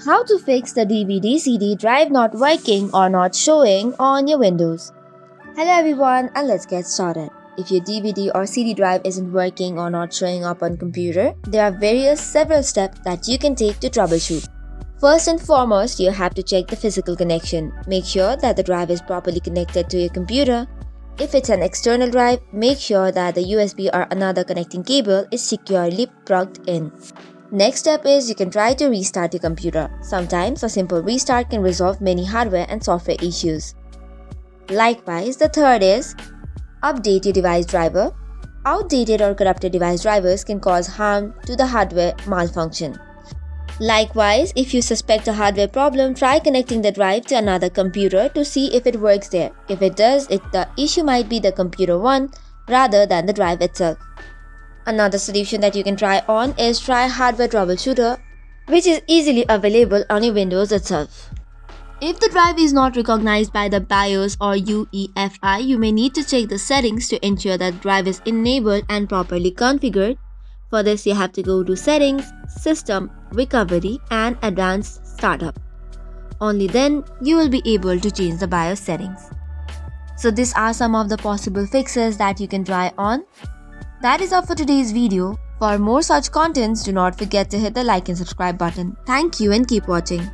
How to fix the DVD-CD drive not working or not showing on your Windows. Hello everyone, and let's get started. If your DVD or CD drive isn't working or not showing up on computer, there are several steps that you can take to troubleshoot. First and foremost, you have to check the physical connection. Make sure that the drive is properly connected to your computer. If it's an external drive, make sure that the USB or another connecting cable is securely plugged in. Next step is you can try to restart your computer. Sometimes a simple restart can resolve many hardware and software issues. Likewise, the third is update your device driver. Outdated or corrupted device drivers can cause harm to the hardware malfunction. Likewise, if you suspect a hardware problem, try connecting the drive to another computer to see if it works there. If it does, the issue might be the computer one rather than the drive itself. Another solution that you can try on is try hardware troubleshooter, which is easily available on your Windows itself. If the drive is not recognized by the BIOS or UEFI, you may need to check the settings to ensure that drive is enabled and properly configured. For this, you have to go to Settings, System, Recovery and Advanced Startup. Only then you will be able to change the BIOS settings. So these are some of the possible fixes that you can try on. That is all for today's video. For more such contents, do not forget to hit the like and subscribe button. Thank you and keep watching.